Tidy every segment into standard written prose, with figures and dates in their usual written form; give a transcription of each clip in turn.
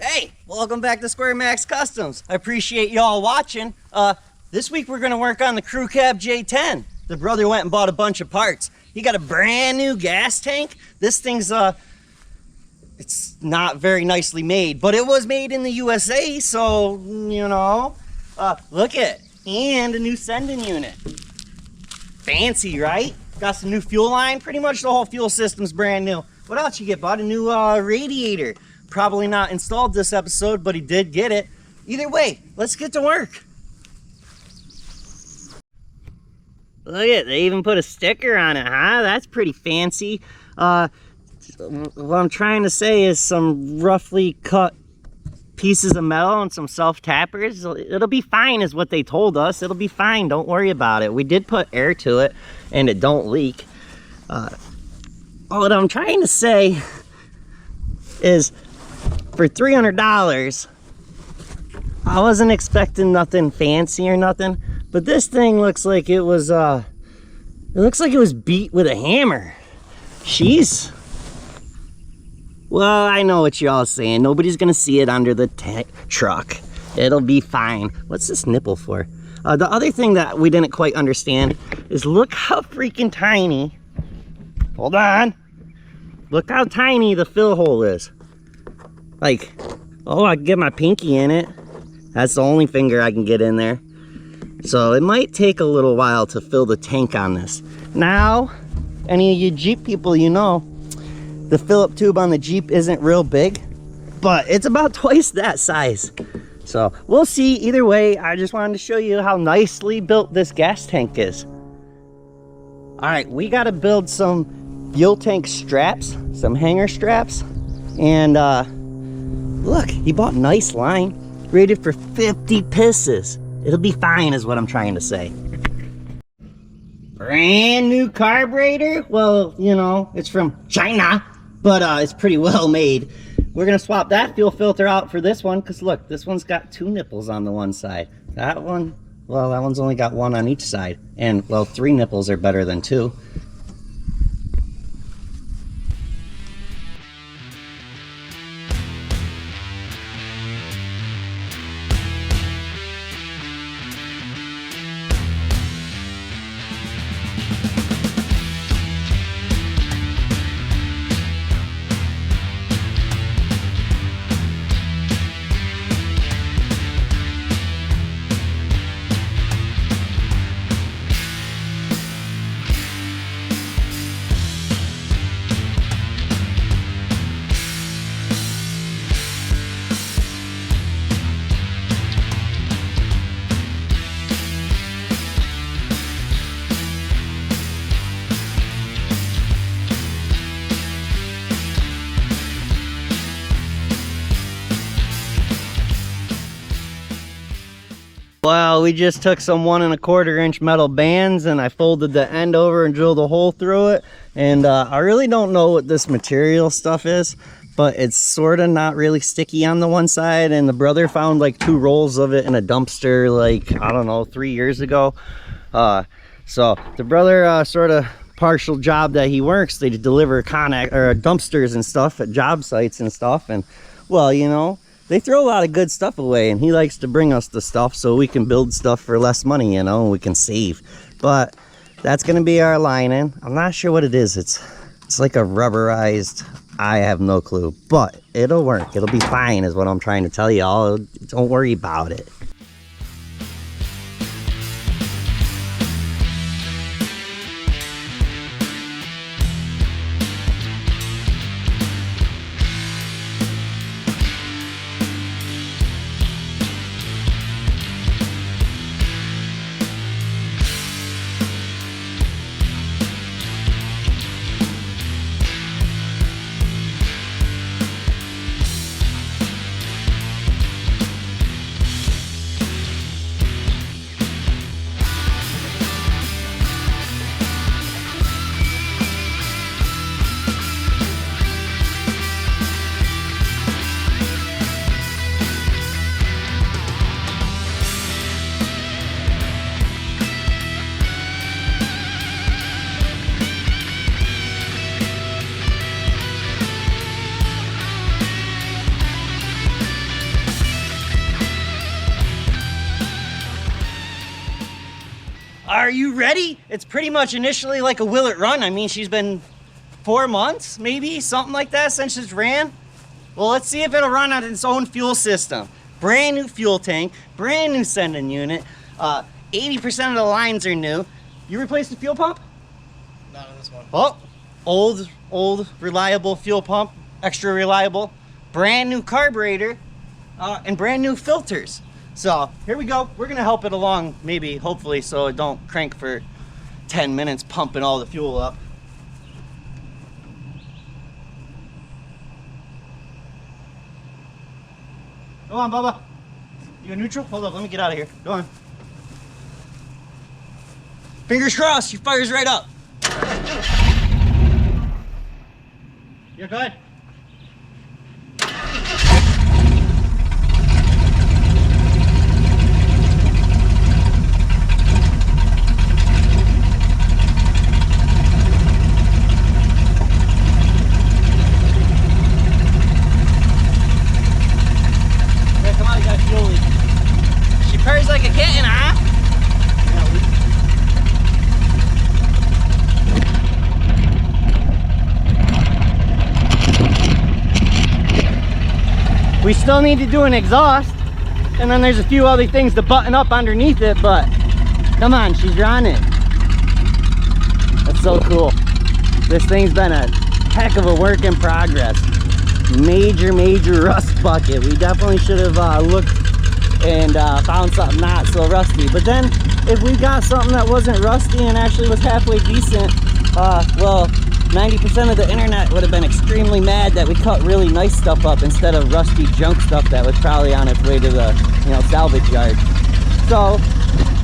Hey, welcome back to SquareMax Customs. I appreciate y'all watching. This week we're gonna work on the Crew Cab J10. The brother went and bought a bunch of parts. He got a brand new gas tank. This thing's it's not very nicely made, but it was made in the USA, so you know. Look at it. And a new sending unit. Fancy, right? Got some new fuel line. Pretty much the whole fuel system's brand new. What else you get, bud? A new radiator. Probably not installed this episode, but he did get it. Either way, let's get to work. Look at it, they even put a sticker on it, huh? That's pretty fancy. What I'm trying to say is some roughly cut pieces of metal and some self-tappers. It'll be fine is what they told us. It'll be fine, don't worry about it. We did put air to it and it don't leak. What I'm trying to say is for $300, I wasn't expecting nothing fancy or nothing, but this thing looks like it was beat with a hammer. Jeez. Well, I know what y'all saying. Nobody's gonna see it under the truck. It'll be fine. What's this nipple for? The other thing that we didn't quite understand is look how freaking tiny. Hold on. Look how tiny the fill hole is. Like, oh, I can get my pinky in it. That's the only finger I can get in there. So it might take a little while to fill the tank on this. Now, any of you Jeep people, you know, the fill-up tube on the Jeep isn't real big, but it's about twice that size. So we'll see. Either way, I just wanted to show you how nicely built this gas tank is. All right, we got to build some fuel tank straps, some hanger straps, and look, he bought nice line, rated for 50 pisses. It'll be fine is what I'm trying to say. Brand new carburetor. Well, you know, it's from China, but it's pretty well made. We're gonna swap that fuel filter out for this one, because look, this one's got 2 nipples on the one side. That one, well, that one's only got 1 on each side. And, well, 3 nipples are better than 2. Well, we just took some 1 1/4 inch metal bands and I folded the end over and drilled a hole through it. And I really don't know what this material stuff is, but it's sort of not really sticky on the one side. And the brother found like 2 rolls of it in a dumpster, like, I don't know, 3 years ago. So the brother sort of partial job that he works, they deliver dumpsters and stuff at job sites and stuff. And well, you know, they throw a lot of good stuff away, and he likes to bring us the stuff so we can build stuff for less money, you know, and we can save. But that's gonna be our lining. I'm not sure what it is. It's like a rubberized, I have no clue, but it'll work. It'll be fine is what I'm trying to tell y'all. Don't worry about it. Are you ready? It's pretty much initially like a will it run. I mean, she's been 4 months, maybe, something like that since it's ran. Well, let's see if it'll run on its own fuel system. Brand new fuel tank, brand new sending unit. 80% of the lines are new. You replaced the fuel pump? Not on this one. Oh, old, reliable fuel pump, extra reliable. Brand new carburetor, and brand new filters. So here we go. We're gonna help it along, maybe, hopefully, so it don't crank for 10 minutes pumping all the fuel up. Go on, Bubba. You in neutral? Hold up, let me get out of here. Go on. Fingers crossed, she fires right up. You're good. She purrs like a kitten, huh? We still need to do an exhaust, and then there's a few other things to button up underneath it, but come on, she's running. That's so cool. This thing's been a heck of a work in progress. Major rust bucket. We definitely should have looked and found something not so rusty. But then if we got something that wasn't rusty and actually was halfway decent, well, 90% of the internet would have been extremely mad that we cut really nice stuff up instead of rusty junk stuff that was probably on its way to the, you know, salvage yard. So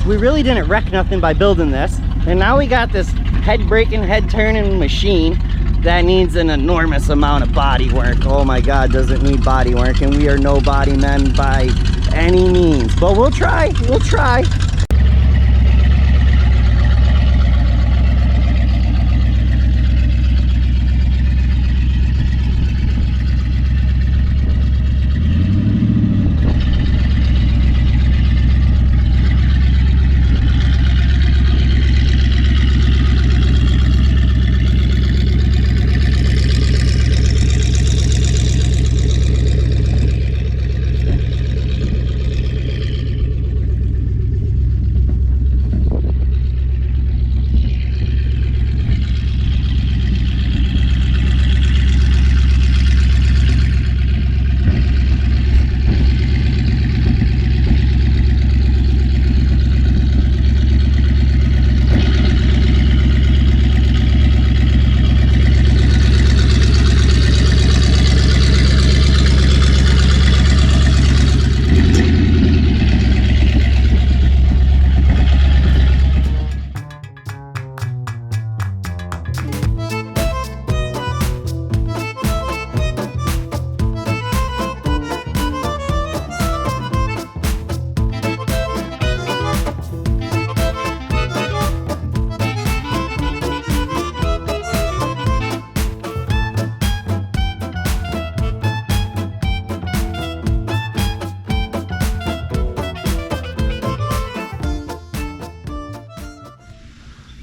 we really didn't wreck nothing by building this, and now we got this head breaking, head turning machine that needs an enormous amount of body work. Oh my god, does it need body work? And we are no body men by any means, but we'll try.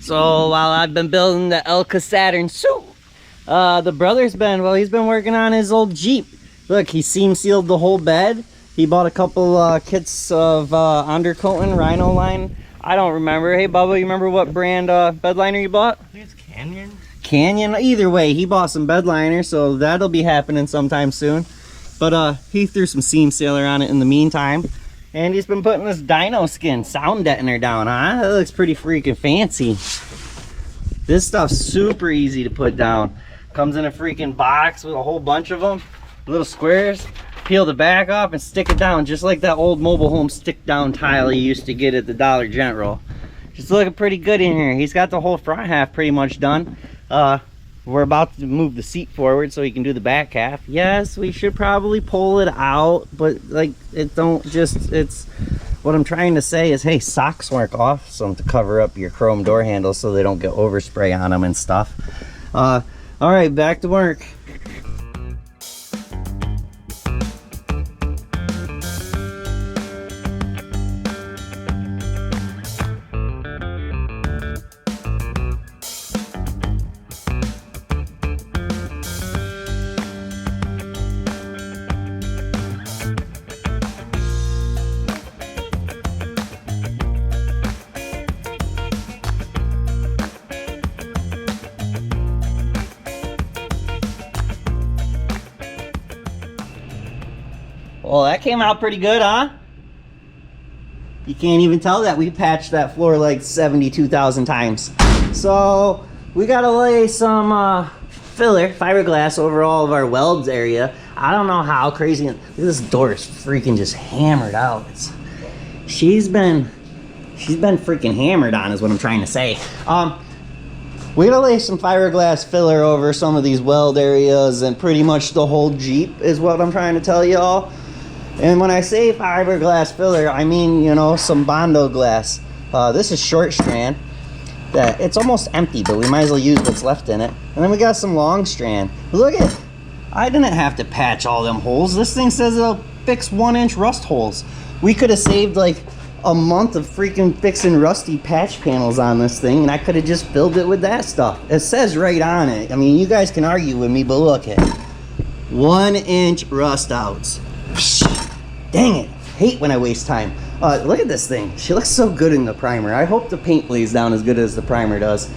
So while I've been building the Elka Saturn suit, the brother's been, well, he's been working on his old Jeep. Look, he seam sealed the whole bed. He bought a couple kits of undercoating, Rhino line. I don't remember. Hey Bubba, you remember what brand bed liner you bought? I think it's Canyon. Canyon. Either way, he bought some bed liner, so that'll be happening sometime soon. But he threw some seam sealer on it in the meantime. And he's been putting this dino skin sound deadener down, huh? That looks pretty freaking fancy. This stuff's super easy to put down. Comes in a freaking box with a whole bunch of them. Little squares. Peel the back off and stick it down, just like that old mobile home stick down tile you used to get at the Dollar General. Just looking pretty good in here. He's got the whole front half pretty much done. We're about to move the seat forward so he can do the back half. Yes, we should probably pull it out, but like, it don't just, it's, what I'm trying to say is, hey, socks work awesome to cover up your chrome door handles so they don't get overspray on them and stuff. All right, back to work. Well, that came out pretty good, huh? You can't even tell that we patched that floor like 72,000 times. So we gotta lay some filler, fiberglass over all of our welds area. I don't know how crazy. Look at this door is freaking just hammered out. She's been freaking hammered on is what I'm trying to say. We gotta lay some fiberglass filler over some of these weld areas and pretty much the whole Jeep is what I'm trying to tell y'all. And when I say fiberglass filler, I mean, you know, some bondo glass. This is short strand. That it's almost empty, but we might as well use what's left in it. And then we got some long strand. Look at, I didn't have to patch all them holes. This thing says it'll fix 1-inch rust holes. We could have saved like a month of freaking fixing rusty patch panels on this thing, and I could have just filled it with that stuff. It says right on it. I mean, you guys can argue with me, but look at it. 1-inch rust outs. Dang it, hate when I waste time. Look at this thing. She looks so good in the primer. I hope the paint lays down as good as the primer does.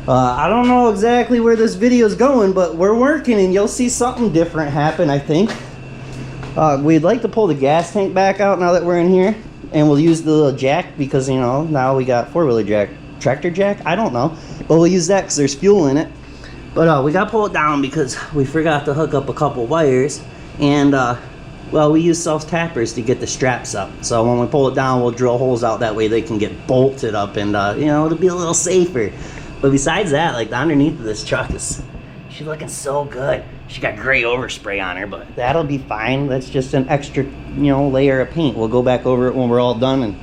I don't know exactly where this video is going, but we're working and you'll see something different happen, I think. We'd like to pull the gas tank back out now that we're in here, and we'll use the little jack because, you know, now we got four-wheeler jack, tractor jack, I don't know, but we'll use that because there's fuel in it. But we got to pull it down because we forgot to hook up a couple wires, and well, we use self-tappers to get the straps up. So when we pull it down, we'll drill holes out that way they can get bolted up, and you know, it'll be a little safer. But besides that, like, the underneath of this truck is, she's looking so good. She got gray overspray on her, but that'll be fine. That's just an extra, you know, layer of paint. We'll go back over it when we're all done and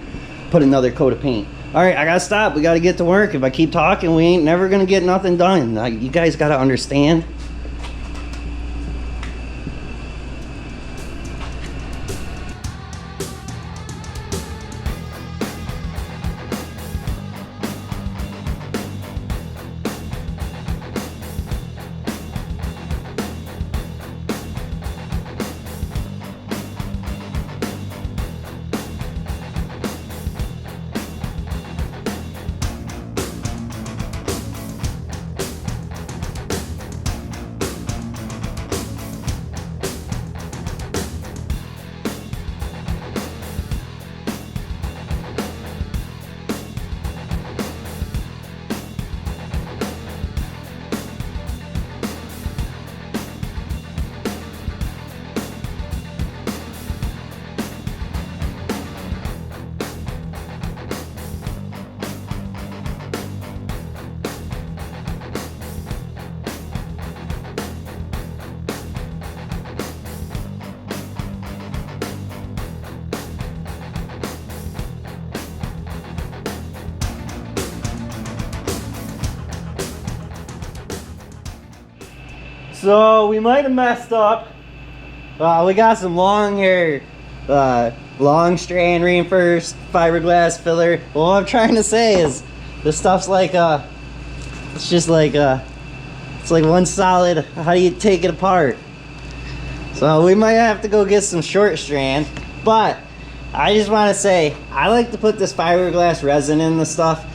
put another coat of paint. All right, I gotta stop. We gotta get to work. If I keep talking, we ain't never gonna get nothing done. You guys gotta understand. So we might have messed up. We got some long hair, long strand reinforced fiberglass filler. Well, what I'm trying to say is this stuff's like it's just like it's like one solid. How do you take it apart? So we might have to go get some short strand. But I just want to say I like to put this fiberglass resin in the stuff.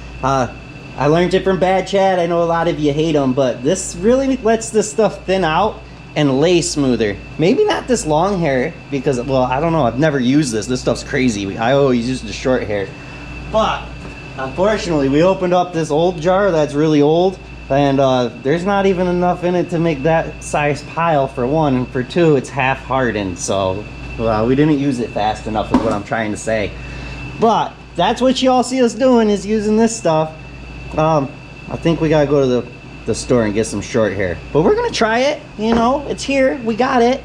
I learned it from Bad Chad. I know a lot of you hate them, but this really lets this stuff thin out and lay smoother. Maybe not this long hair because, well, I don't know. I've never used this. This stuff's crazy. I always use the short hair. But unfortunately, we opened up this old jar that's really old, and there's not even enough in it to make that size pile, for one, and for two, it's half hardened. So we didn't use it fast enough is what I'm trying to say. But that's what y'all see us doing, is using this stuff. I think we gotta go to the store and get some short hair, but we're gonna try it. You know, it's here, we got it.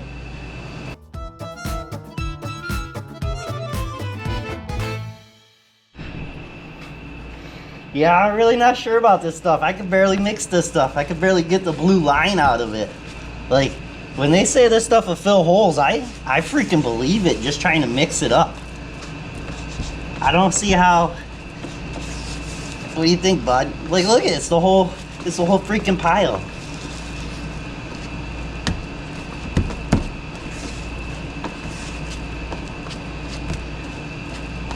Yeah, I'm really not sure about this stuff. I can barely mix this stuff. I can barely get the blue line out of it. Like, when they say this stuff will fill holes, I freaking believe it, just trying to mix it up. I don't see how. What do you think, bud? Like, look at it. It's the whole freaking pile.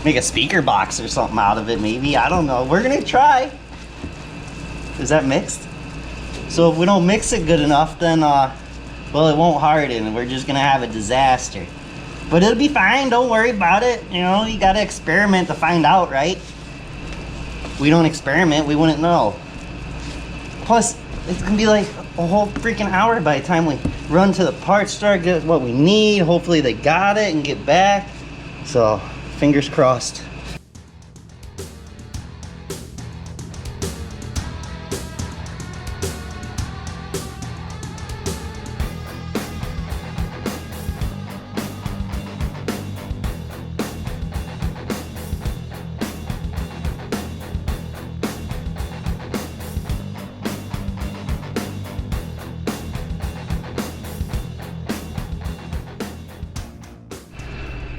Make a speaker box or something out of it, maybe. I don't know. We're gonna try. Is that mixed? So if we don't mix it good enough, then well, it won't harden and we're just gonna have a disaster. But it'll be fine, don't worry about it. You know, you gotta experiment to find out, right? We don't experiment, we wouldn't know. Plus, it's gonna be like a whole freaking hour by the time we run to the parts store, get what we need. Hopefully they got it and get back. So, fingers crossed.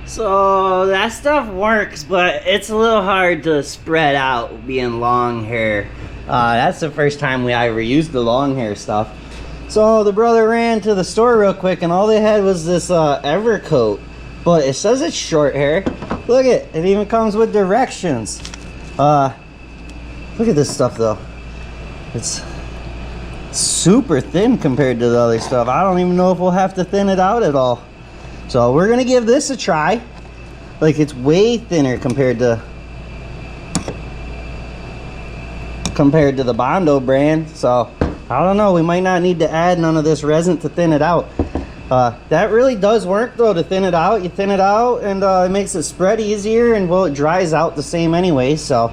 So that stuff works, but it's a little hard to spread out being long hair. That's the first time we ever used the long hair stuff. So the brother ran to the store real quick and all they had was this Evercoat. But it says it's short hair. Look at it, even comes with directions. Look at this stuff though. It's super thin compared to the other stuff. I don't even know if we'll have to thin it out at all. So we're gonna give this a try. Like, it's way thinner compared to the Bondo brand. So I don't know, we might not need to add none of this resin to thin it out. That really does work though, to thin it out. You thin it out and it makes it spread easier, and well, it dries out the same anyway, so.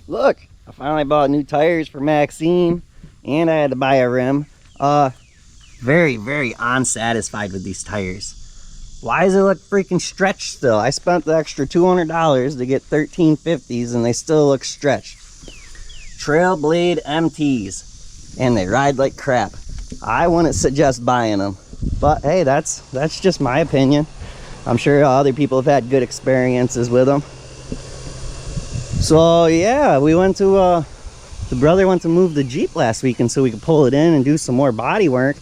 Look, I finally bought new tires for Maxine, and I had to buy a rim. Very, very unsatisfied with these tires. Why does it look freaking stretched still? I spent the extra $200 to get 1350s and they still look stretched. Trail Blade MTs, and they ride like crap. I wouldn't suggest buying them, but hey, that's just my opinion. I'm sure other people have had good experiences with them. So yeah, we went to the brother went to move the Jeep last weekend so we could pull it in and do some more body work,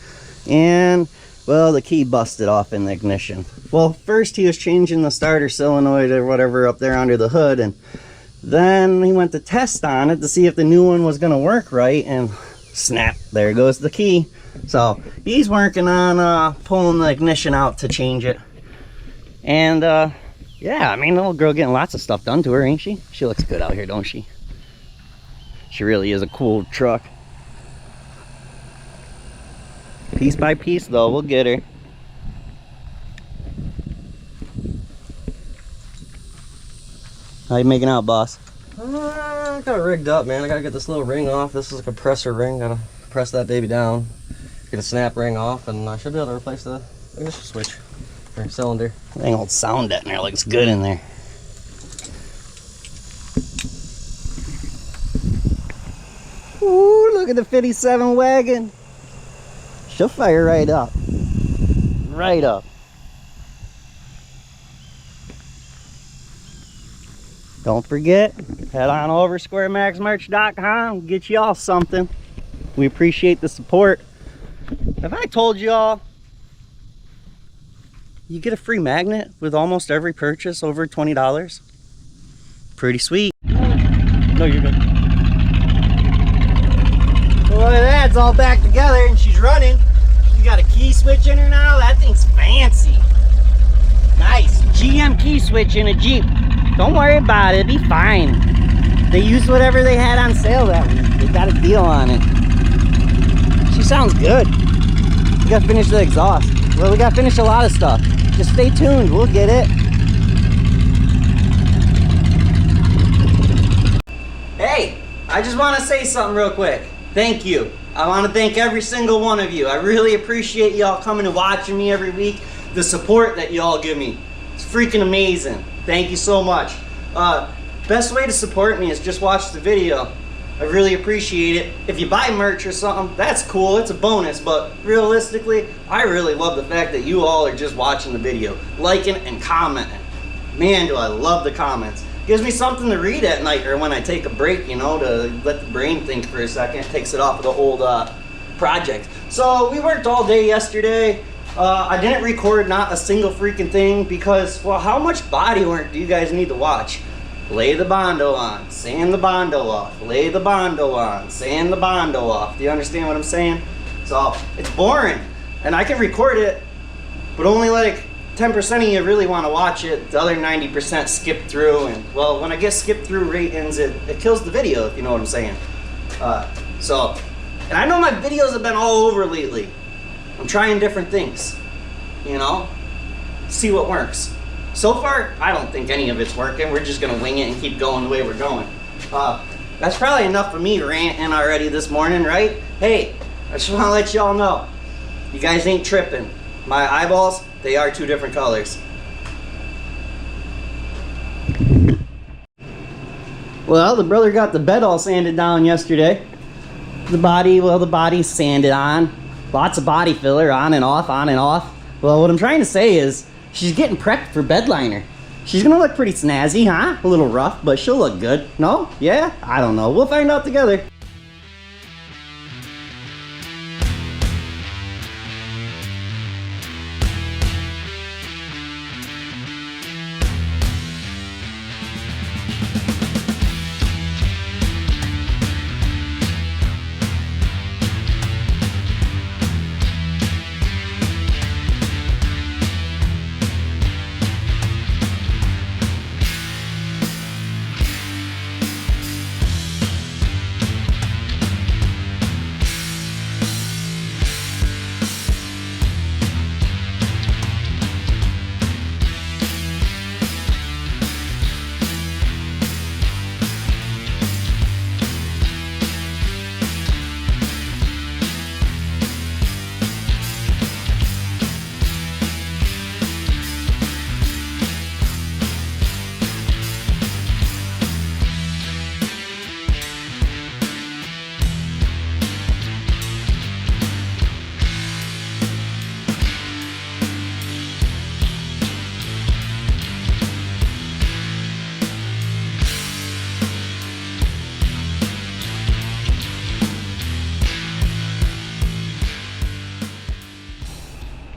and well, the key busted off in the ignition. Well, first he was changing the starter solenoid or whatever up there under the hood, and then he went to test on it to see if the new one was gonna work right, and snap, there goes the key. So he's working on pulling the ignition out to change it. And yeah, I mean, the little girl getting lots of stuff done to her, ain't she? She looks good out here, don't she? She really is a cool truck. Piece by piece though, we'll get her. How you making out, boss? I got it rigged up, man. I gotta get this little ring off. This is a compressor ring. Gotta press that baby down, get a snap ring off, and I should be able to replace the ignition switch or cylinder. Dang, old sound deadener looks good in there. Ooh, look at the 57 wagon. She'll fire right up. Right up. Don't forget, head on over SquareMaxMerch.com, get y'all something. We appreciate the support. Have I told y'all you get a free magnet with almost every purchase over $20? Pretty sweet. No, you're good. Well, look at that, it's all back together and she's running. You got a key switch in her now? That thing's fancy. Nice. GM key switch in a Jeep. Don't worry about it, it'll be fine. They used whatever they had on sale that week. They got a deal on it. She sounds good. You gotta finish the exhaust. Well, we gotta finish a lot of stuff. Just stay tuned, we'll get it. Hey, I just want to say something real quick. Thank you. I want to thank every single one of you. I really appreciate y'all coming and watching me every week. The support that y'all give me. It's freaking amazing. Thank you so much. Best way to support me is just watch the video. I really appreciate it. If you buy merch or something, that's cool. It's a bonus. But realistically, I really love the fact that you all are just watching the video, liking and commenting. Man, do I love the comments. Gives me something to read at night or when I take a break, you know, to let the brain think for a second. It takes it off of the old project. So we worked all day yesterday. I didn't record not a single freaking thing because, well, how much body work do you guys need to watch? Lay the bondo on, sand the bondo off, lay the bondo on, sand the bondo off. Do you understand what I'm saying? So it's boring, and I can record it, but only like 10% of you really want to watch it. The other 90% skip through, and well, when I get skip through ratings, it kills the video, if you know what I'm saying. And I know my videos have been all over lately. I'm trying different things, you know, see what works. So far, I don't think any of it's working. We're just gonna wing it and keep going the way we're going. That's probably enough of me ranting already this morning, right? Hey, I just wanna let y'all know, you guys ain't tripping. My eyeballs, they are two different colors. Well, the brother got the bed all sanded down yesterday. The body's sanded on. Lots of body filler, on and off, on and off. Well, what I'm trying to say is, she's getting prepped for bed liner. She's gonna look pretty snazzy, huh? A little rough, but she'll look good. No? Yeah? I don't know. We'll find out together.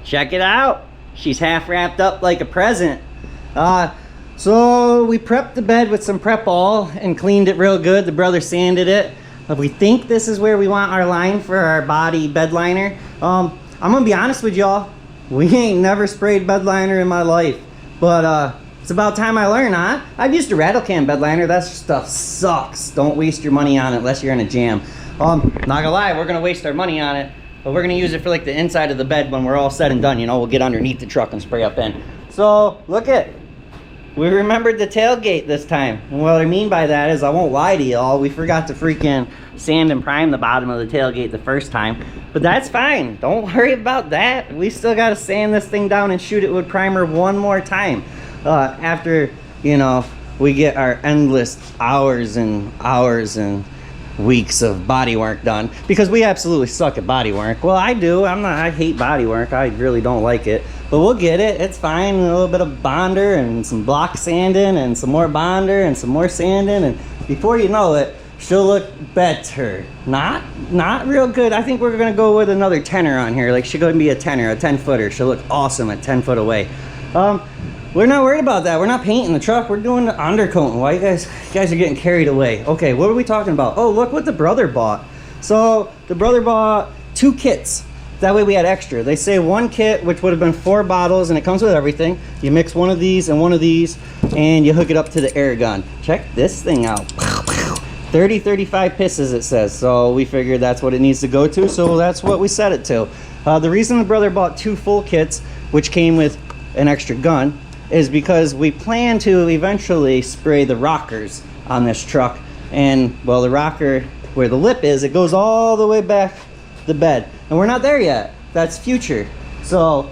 Check it out. She's half wrapped up like a present. So we prepped the bed with some prep all and cleaned it real good. The brother sanded it. We think this is where we want our line for our body bed liner. I'm gonna be honest with y'all. We ain't never sprayed bed liner in my life. But it's about time I learn, huh? I've used a rattle can bed liner. That stuff sucks. Don't waste your money on it unless you're in a jam. Not gonna lie, we're gonna waste our money on it. But we're gonna use it for like the inside of the bed when we're all said and done. You know, we'll get underneath the truck and spray up in. So look it. We remembered the tailgate this time. And what I mean by that is, I won't lie to y'all, we forgot to freaking sand and prime the bottom of the tailgate the first time. But that's fine. Don't worry about that. We still gotta sand this thing down and shoot it with primer one more time. After, you know, we get our endless hours and weeks of body work done, because we absolutely suck at body work. Well, I do. I hate body work. I really don't like it, but we'll get it. It's fine. A little bit of bonder and some block sanding and some more bonder and some more sanding, and before you know it, she'll look better. Not real good. I think we're gonna go with another tenner on here. Like, she's gonna be a tenner, a 10-footer. She'll look awesome at 10 foot away. We're not worried about that. We're not painting the truck. We're doing the undercoating. Why you guys are getting carried away? Okay, what are we talking about? Oh, look what the brother bought. So the brother bought 2 kits. That way we had extra. They say 1 kit, which would have been 4 bottles, and it comes with everything. You mix one of these and one of these, and you hook it up to the air gun. Check this thing out. 35 pisses, it says. So we figured that's what it needs to go to, so that's what we set it to. The reason the brother bought 2 full kits, which came with an extra gun, is because we plan to eventually spray the rockers on this truck. And well, the rocker where the lip is, it goes all the way back the bed, and we're not there yet. That's future. So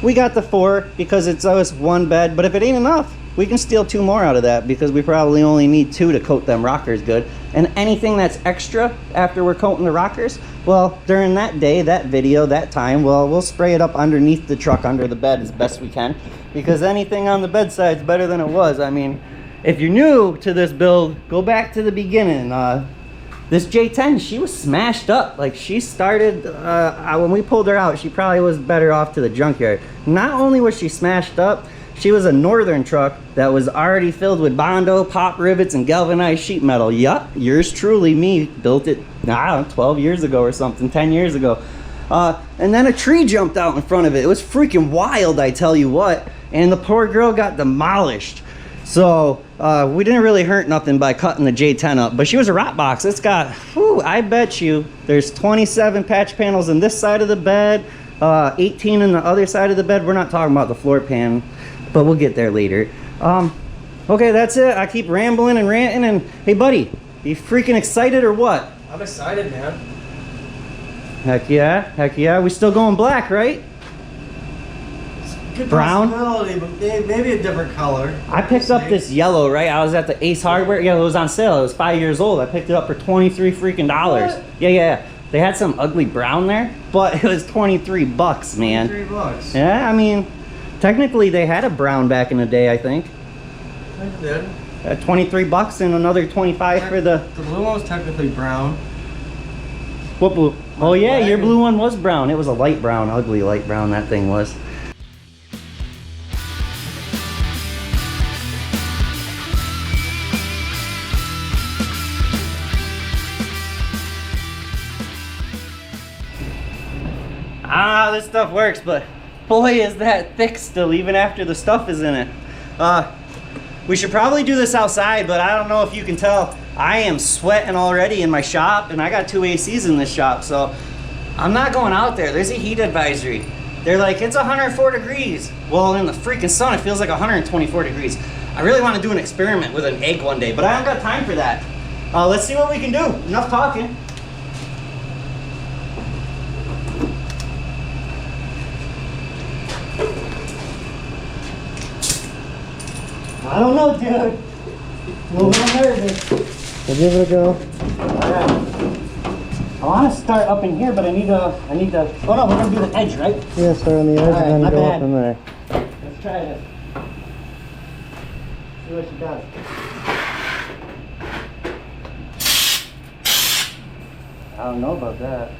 we got the 4 because it's always 1 bed, but if it ain't enough, we can steal 2 more out of that because we probably only need 2 to coat them rockers good. And anything that's extra after we're coating the rockers, well, during that day, that video, that time, well, we'll spray it up underneath the truck, under the bed as best we can, because anything on the bedside is better than it was. I mean, if you're new to this build, go back to the beginning. This J10, she was smashed up. Like, she started, when we pulled her out, she probably was better off to the junkyard. Not only was she smashed up, she was a northern truck that was already filled with bondo, pop rivets, and galvanized sheet metal. Yup, yours truly, me, built it, I don't know, 12 years ago or something, 10 years ago. And then a tree jumped out in front of it. It was freaking wild, I tell you what. And the poor girl got demolished. So, we didn't really hurt nothing by cutting the J10 up. But she was a rot box. It's got, whew, I bet you, there's 27 patch panels on this side of the bed, 18 on the other side of the bed. We're not talking about the floor pan, but we'll get there later. Okay, that's it. I keep rambling and ranting. And hey, buddy, you freaking excited or what? I'm excited, man. Heck yeah, heck yeah. We still going black, right? Good Brown? possibility, but maybe a different color. I picked up this yellow, right? I was at the Ace Hardware. Yeah, it was on sale. It was 5 years old. I picked it up for 23 freaking dollars. What? Yeah. They had some ugly brown there, but it was 23 bucks, man. 23 bucks. Yeah, I mean, technically they had a brown back in the day, I think. They did. 23 bucks and another 25 for the... The blue one was technically brown. What blue? Oh yeah, your blue one was brown. It was a light brown, ugly light brown that thing was. Ah, this stuff works, but boy is that thick still, even after the stuff is in it. We should probably do this outside, but I don't know if you can tell. I am sweating already in my shop, and I got 2 ACs in this shop, so I'm not going out there. There's a heat advisory. They're like, it's 104 degrees. Well, in the freaking sun, it feels like 124 degrees. I really want to do an experiment with an egg one day, but I haven't got time for that. Let's see what we can do. Enough talking. I don't know, dude. A little bit nervous. We'll give it a go. Alright. I want to start up in here, but I need to, oh no, we're going to do the edge, right? Yeah, start on the edge and then go up from there. Let's try this. See what she does. I don't know about that.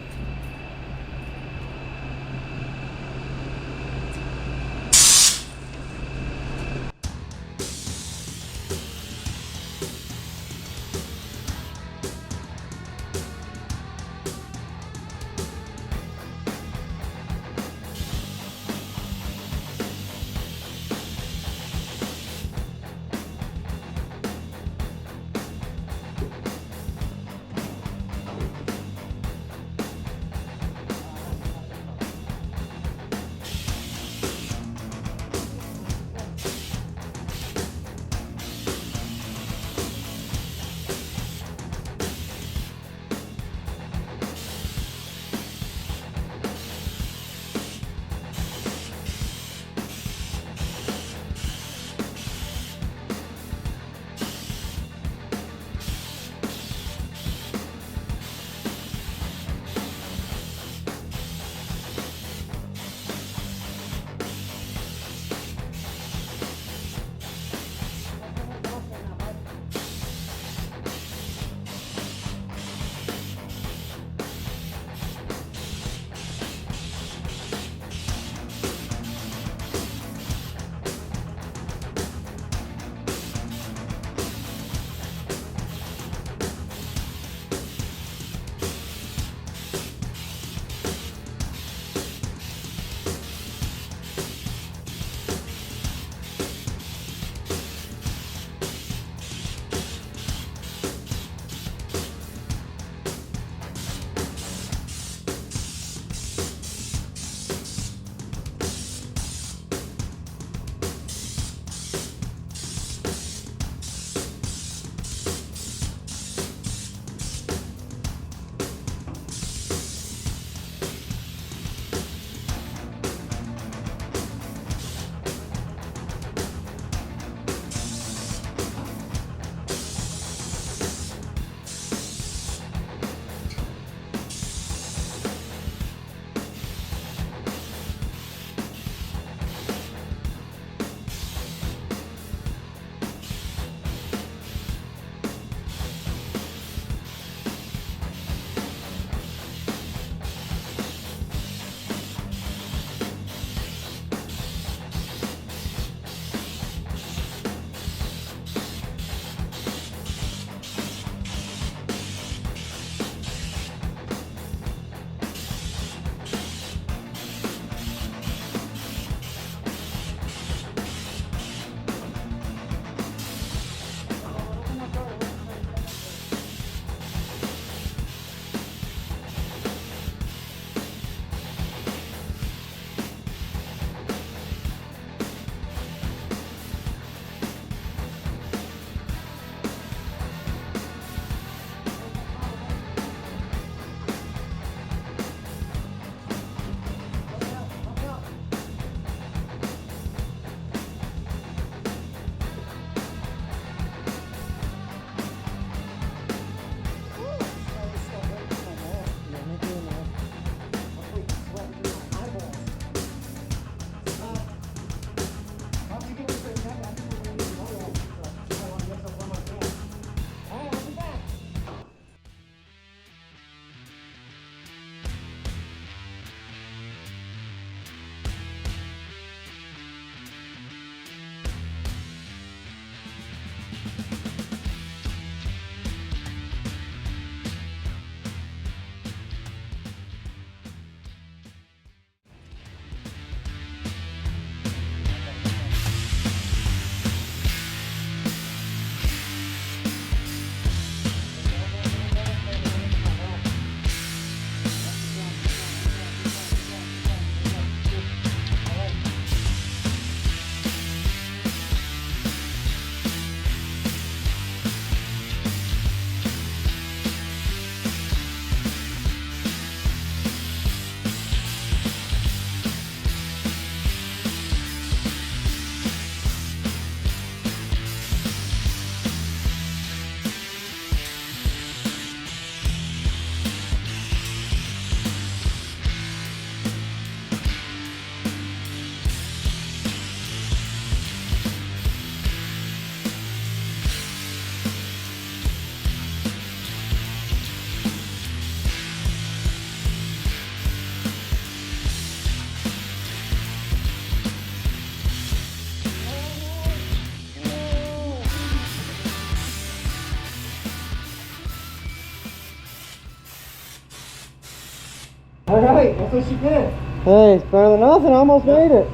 All right, that's what she did. Hey, it's better than nothing. I almost made it.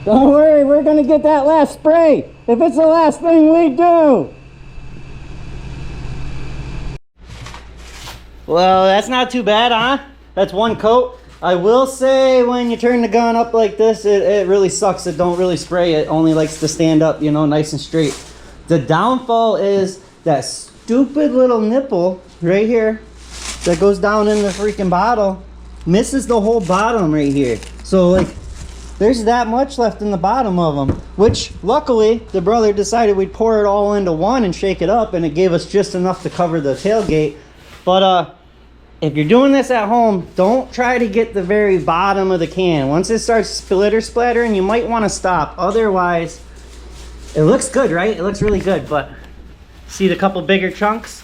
Don't worry, we're gonna get that last spray if it's the last thing we do. Well, that's not too bad, huh? That's one coat. I will say when you turn the gun up like this, it really sucks. It don't really spray. It only likes to stand up, you know, nice and straight. The downfall is that stupid little nipple right here that goes down in the freaking bottle misses the whole bottom right here. So like, there's that much left in the bottom of them, which luckily the brother decided we'd pour it all into one and shake it up, and it gave us just enough to cover the tailgate. But if you're doing this at home, don't try to get the very bottom of the can. Once it starts splattering, you might want to stop. Otherwise, it looks good, right? It looks really good, but see the couple bigger chunks?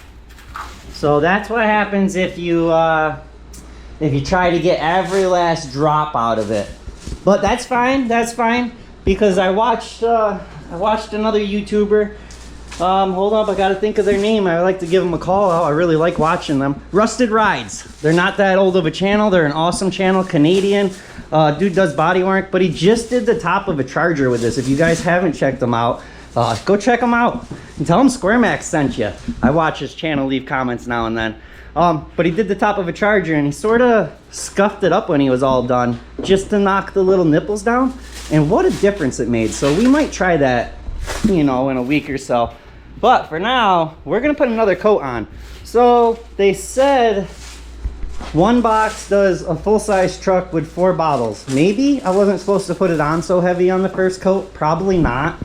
So that's what happens if you try to get every last drop out of it. But that's fine, because I watched another YouTuber. Hold up, I gotta think of their name. I like to give them a call out. I really like watching them. Rusted Rides. They're not that old of a channel. They're an awesome channel, Canadian. Dude does body work, but he just did the top of a Charger with this. If you guys haven't checked them out, go check them out and tell him SquareMax sent you. I watch his channel, leave comments now and then. But he did the top of a Charger, and he sort of scuffed it up when he was all done just to knock the little nipples down, and what a difference it made. So we might try that, you know, in a week or so. But for now, we're gonna put another coat on. So they said one box does a full-size truck with 4 bottles. Maybe I wasn't supposed to put it on so heavy on the first coat. Probably not.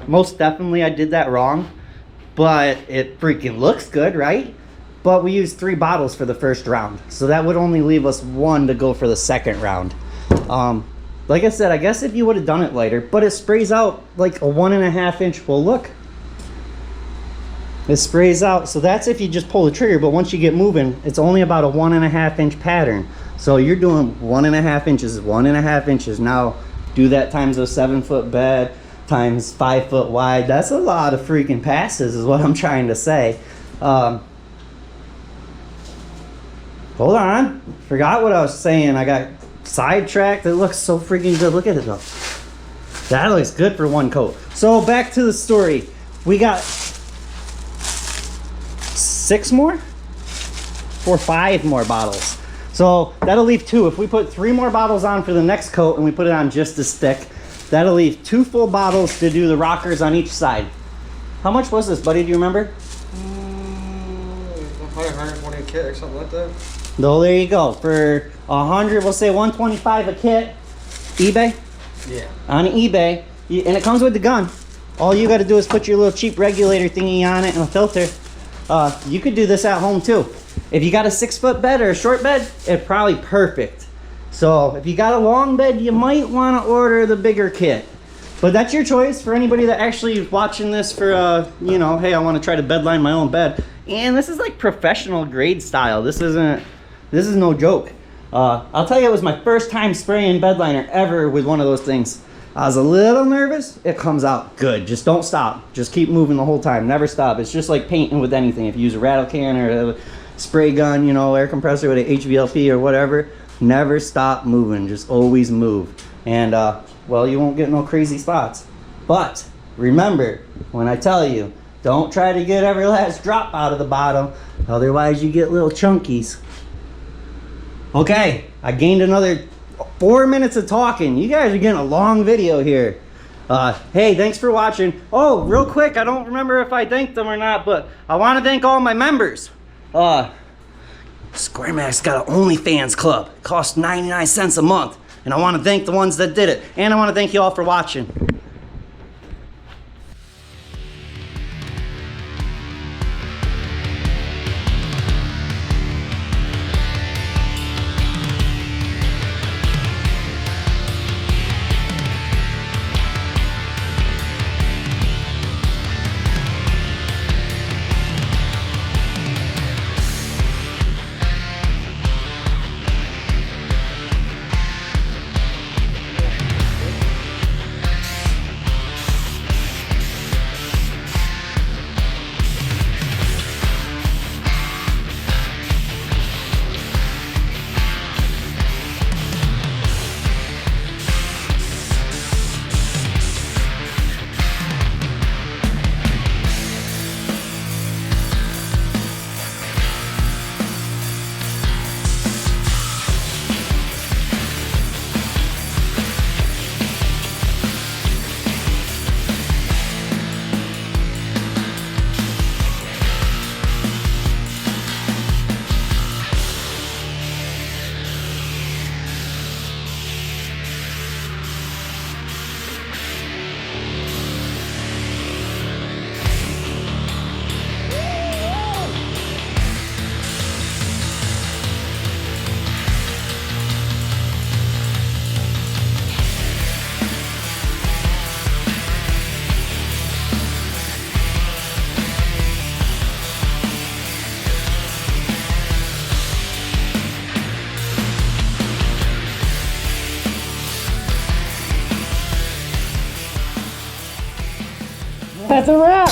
Most definitely I did that wrong, but it freaking looks good, right? But we used 3 bottles for the first round, so that would only leave us 1 to go for the second round. Like I said, I guess if you would have done it lighter, but it sprays out like a 1.5 inch. Well, look, it sprays out. So that's if you just pull the trigger, but once you get moving, it's only about a 1.5 inch pattern. So you're doing 1.5 inches, 1.5 inches. Now do that times a 7-foot bed times 5 foot wide. That's a lot of freaking passes is what I'm trying to say. Hold on, forgot what I was saying. I got sidetracked. It looks so freaking good. Look at it though. That looks good for 1 coat. So back to the story. We got 6 more? 5 more bottles. So that'll leave 2. If we put 3 more bottles on for the next coat and we put it on just as thick, that'll leave 2 full bottles to do the rockers on each side. How much was this, buddy? Do you remember? 120 a kit or something like that. No, there you go. For 100, we'll say 125 a kit. eBay? Yeah. On eBay. And it comes with the gun. All you got to do is put your little cheap regulator thingy on it and a filter. You could do this at home too. If you got a 6-foot bed or a short bed, it's probably perfect. So if you got a long bed, you might want to order the bigger kit. But that's your choice. For anybody that actually is watching this for, you know, hey, I want to try to bedline my own bed. And this is like professional grade style. This is no joke. I'll tell you, it was my first time spraying bedliner ever with one of those things. I was a little nervous. It comes out good. Just don't stop. Just keep moving the whole time. Never stop. It's just like painting with anything. If you use a rattle can or a spray gun, you know, air compressor with an HVLP or whatever, never stop moving. Just always move. And, well, you won't get no crazy spots. But remember, when I tell you, don't try to get every last drop out of the bottom. Otherwise, you get little chunkies. Okay, I gained another 4 minutes of talking. You guys are getting a long video here. Hey, thanks for watching. Oh, real quick, I don't remember if I thanked them or not, but I want to thank all my members. SquareMax got an OnlyFans club. It costs 99 cents a month. And I want to thank the ones that did it. And I want to thank you all for watching. That's a wrap.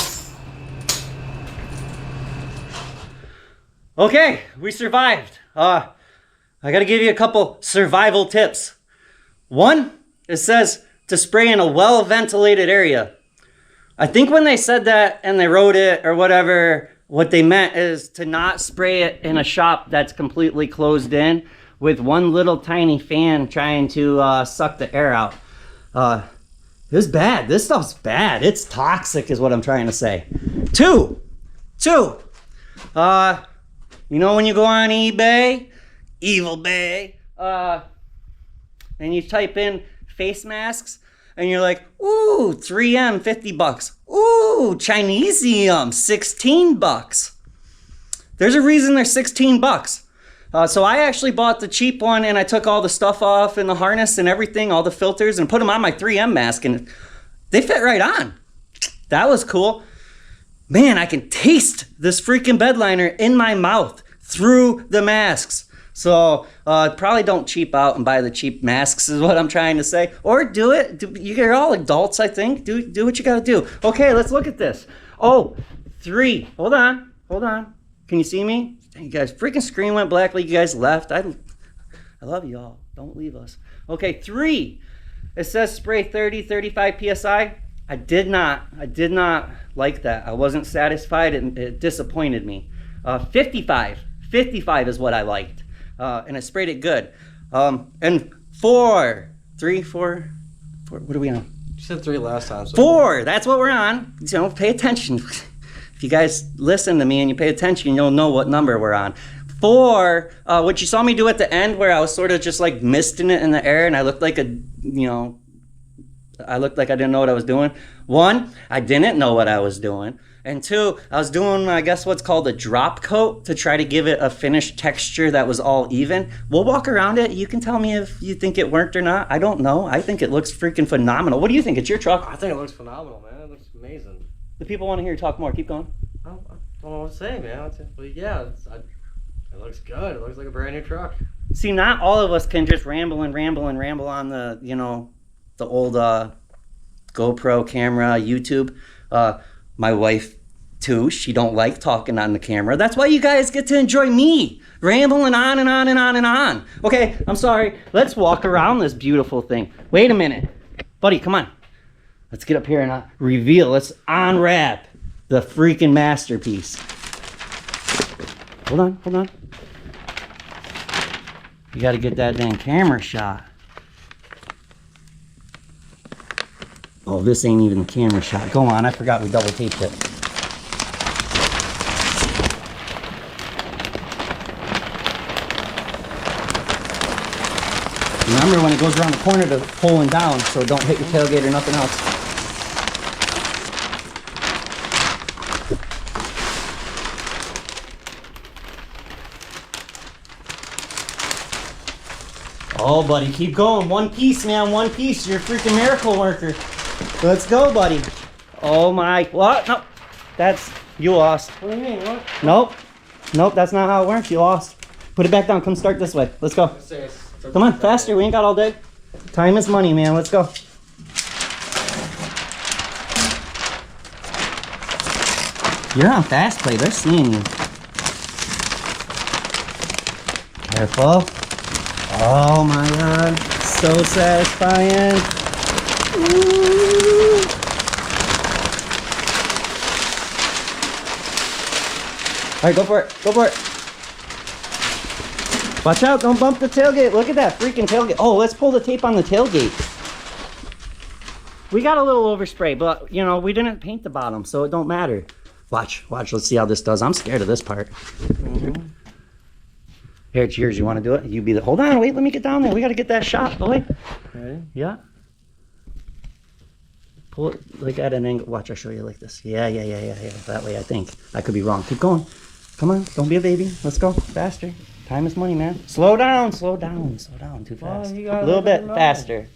Okay, we survived. I gotta give you a couple survival tips. One, it says to spray in a well-ventilated area. I think when they said that and they wrote it or whatever, what they meant is to not spray it in a shop that's completely closed in with one little tiny fan trying to suck the air out. It was bad. This stuff's bad. It's toxic is what I'm trying to say. Two, you know when you go on eBay, Evil Bay, and you type in face masks, and you're like, ooh, 3M, 50 bucks. Ooh, Chinesium, 16 bucks. There's a reason they're 16 bucks. So I actually bought the cheap one, and I took all the stuff off and the harness and everything, all the filters, and put them on my 3M mask, and they fit right on. That was cool. Man, I can taste this freaking bed liner in my mouth through the masks. So probably don't cheap out and buy the cheap masks is what I'm trying to say. Or do it. You're all adults, I think. Do what you got to do. Okay, let's look at this. Oh, 3. Hold on. Can you see me? You guys, freaking screen went black like you guys left. I love you all. Don't leave us. Okay, 3. It says spray 30, 35 PSI. I did not like that. I wasn't satisfied. It disappointed me. 55 is what I liked. And I sprayed it good. And 4, what are we on? You said 3 last time. So 4, that's what we're on. You know, pay attention. If you guys listen to me and you pay attention, you'll know what number we're on. 4, what you saw me do at the end where I was sort of just like misting it in the air and I looked like I didn't know what I was doing. 1, I didn't know what I was doing. And 2, I was doing, I guess, what's called a drop coat to try to give it a finished texture that was all even. We'll walk around it. You can tell me if you think it worked or not. I don't know. I think it looks freaking phenomenal. What do you think? It's your truck. I think it looks phenomenal, man. It looks amazing. The people want to hear you talk more. Keep going. I don't know what to say, man. But yeah, it looks good. It looks like a brand new truck. See, not all of us can just ramble on the, the old GoPro camera, YouTube. My wife, too, she don't like talking on the camera. That's why you guys get to enjoy me rambling on and on and on and on. Okay, I'm sorry. Let's walk around this beautiful thing. Wait a minute. Buddy, come on. Let's get up here and reveal. Let's unwrap the freaking masterpiece. Hold on. You got to get that dang camera shot. Oh, this ain't even the camera shot. Go on, I forgot we double taped it. Remember when it goes around the corner to pulling down so don't hit your tailgate or nothing else. Oh, buddy, keep going. One piece, man, one piece. You're a freaking miracle worker. Let's go, buddy. Oh my, what? No, you lost. What do you mean, what? Nope, that's not how it works. You lost. Put it back down. Come start this way. Let's go. Come on, faster. We ain't got all day. Time is money, man. Let's go. You're on fast play. They're seeing you. Careful. Oh my God. So satisfying. Ooh. All right, go for it. Watch out, don't bump the tailgate. Look at that freaking tailgate. Oh, let's pull the tape on the tailgate. We got a little overspray, but we didn't paint the bottom, so it don't matter. Watch, let's see how this does. I'm scared of this part. Mm-hmm. Here, it's yours. You want to do it? You be the. Hold on, wait. Let me get down there. We got to get that shot. Oh, wait. Ready? Yeah. Pull it like at an angle. Watch, I'll show you like this. Yeah. That way, I think. I could be wrong. Keep going. Come on. Don't be a baby. Let's go. Faster. Time is money, man. Slow down. Too fast. A little bit faster.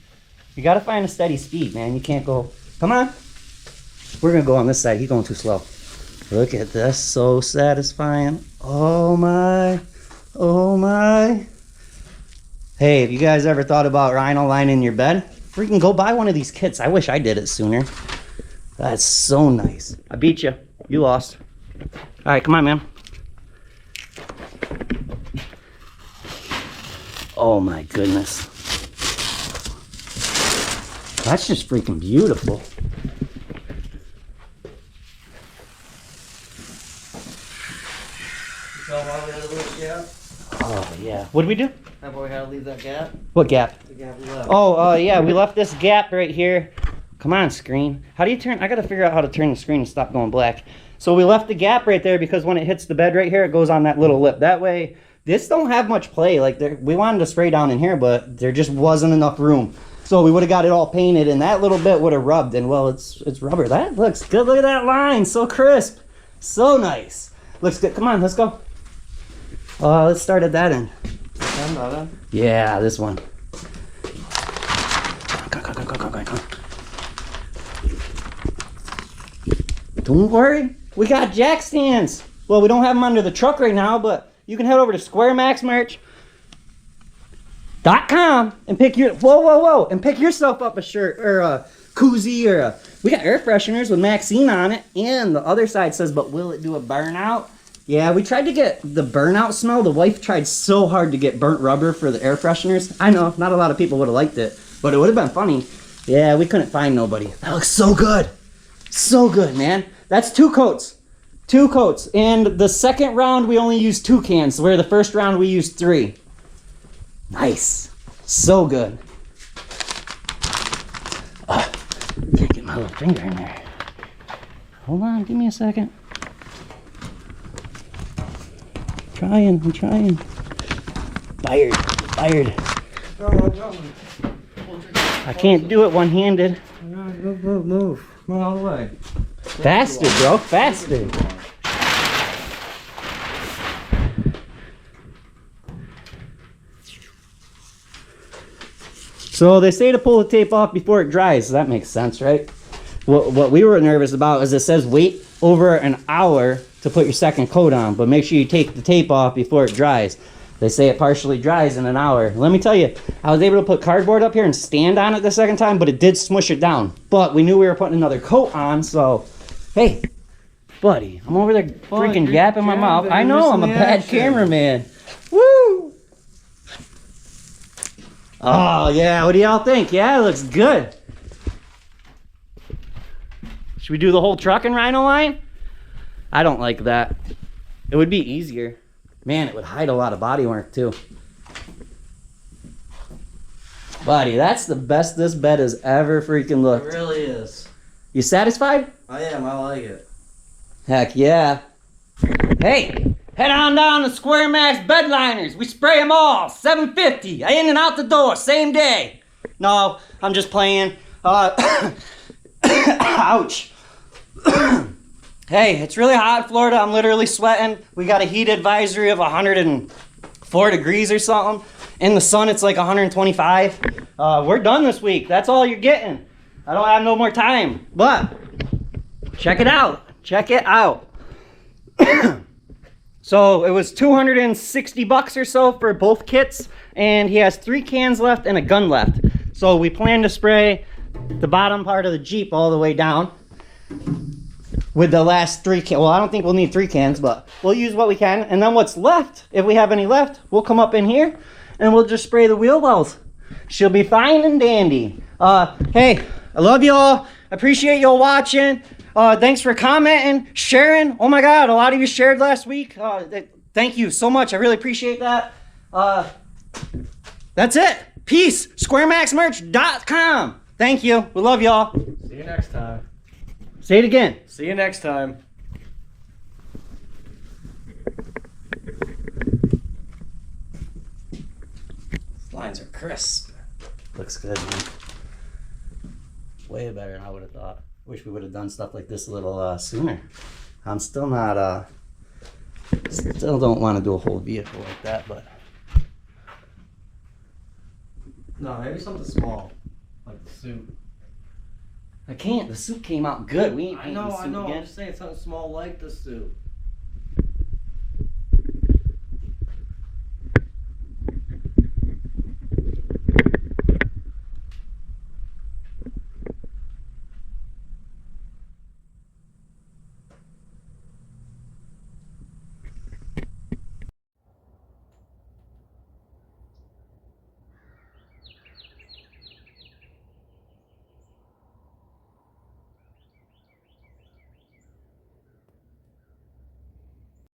You got to find a steady speed, man. You can't go. Come on. We're going to go on this side. He's going too slow. Look at this. So satisfying. Oh, my. Hey, have you guys ever thought about rhino lining your bed? Freaking go buy one of these kits. I wish I did it sooner. That's so nice. I beat you. You lost. All right, come on, man. Oh my goodness. That's just freaking beautiful. So why we had a little gap? Oh yeah. What did we do? That boy had to leave that gap. What gap? The gap we left. Oh, yeah, we left this gap right here. Come on, screen. How do you turn? I gotta figure out how to turn the screen and stop going black. So we left the gap right there because when it hits the bed right here, it goes on that little lip. That way, this don't have much play. Like, we wanted to spray down in here, but there just wasn't enough room. So we would have got it all painted, and that little bit would have rubbed. And well, it's rubber. That looks good. Look at that line, so crisp, so nice. Looks good. Come on, let's go. Let's start at that end. Yeah, this one. Come. Don't worry, we got jack stands. Well, we don't have them under the truck right now, but you can head over to SquareMaxMerch.com and pick your and pick yourself up a shirt or a koozie or a. We got air fresheners with Maxine on it, and the other side says, "But will it do a burnout?" Yeah, we tried to get the burnout smell. The wife tried so hard to get burnt rubber for the air fresheners. I know, not a lot of people would have liked it, but it would have been funny. Yeah, we couldn't find nobody. That looks so good. So good, man. That's 2 coats. 2 coats. And the second round, we only used 2 cans, where the first round, we used 3. Nice. So good. Can't get my little finger in there. Hold on, give me a second. I'm trying. Fired. I can't do it one-handed. Move. Come on, all the way. Faster, bro, faster. So they say to pull the tape off before it dries. So that makes sense, right? What we were nervous about is it says wait over an hour to put your second coat on, but make sure you take the tape off before it dries. They say it partially dries in an hour. Let me tell you, I was able to put cardboard up here and stand on it the second time, but it did smush it down. But we knew we were putting another coat on, so hey, buddy, I'm over there freaking gapping my mouth. I know, I'm a bad cameraman. Woo! Oh yeah, what do y'all think? Yeah, it looks good. Should we do the whole truck and rhino line? I don't like that. It would be easier. Man, it would hide a lot of body work too. Buddy, that's the best this bed has ever freaking looked. It really is. You satisfied? I am, I like it. Heck yeah. Hey, head on down to SquareMax bed liners. We spray them all, $7.50. In and out the door, same day. No, I'm just playing. Ouch. Hey, it's really hot in Florida. I'm literally sweating. We got a heat advisory of 104 degrees or something. In the sun, it's like 125. We're done this week. That's all you're getting. I don't have no more time. But check it out. Check it out. So it was $260 or so for both kits. And he has 3 cans left and a gun left. So we plan to spray the bottom part of the Jeep all the way down with the last 3 cans. Well, I don't think we'll need 3 cans, but we'll use what we can. And then what's left, if we have any left, we'll come up in here and we'll just spray the wheel wells. She'll be fine and dandy. Hey, I love y'all. Appreciate y'all watching. Thanks for commenting, sharing. Oh my God, a lot of you shared last week. Thank you so much. I really appreciate that. That's it. Peace. SquareMaxMerch.com. Thank you. We love y'all. See you next time. Say it again. See you next time. These lines are crisp. Looks good, man. Way better than I would have thought. Wish we would have done stuff like this a little sooner. I'm still not, still don't want to do a whole vehicle like that, but. No, maybe something small. Like the suit. I can't. The suit came out good. We ain't painting the suit I know. again. I'm just saying something small like the suit.